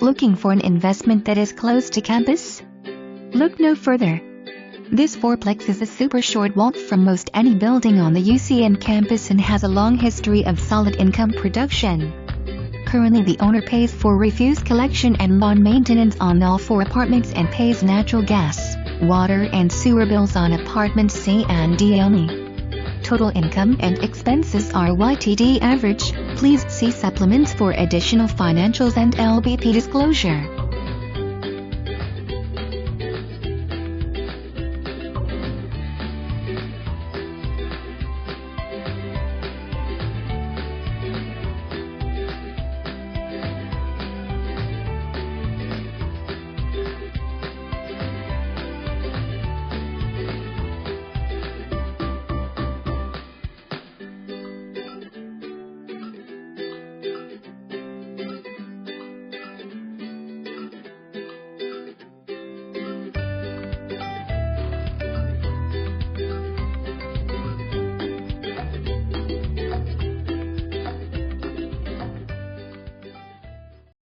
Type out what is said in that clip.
Looking for an investment that is close to campus? Look no further. This fourplex is a super short walk from most any building on the UCM campus and has a long history of solid income production. Currently the owner pays for refuse collection and lawn maintenance on all 4 apartments and pays natural gas, water and sewer bills on apartment C and D only. Total income and expenses are YTD average. Please see supplements for additional financials and LBP disclosure.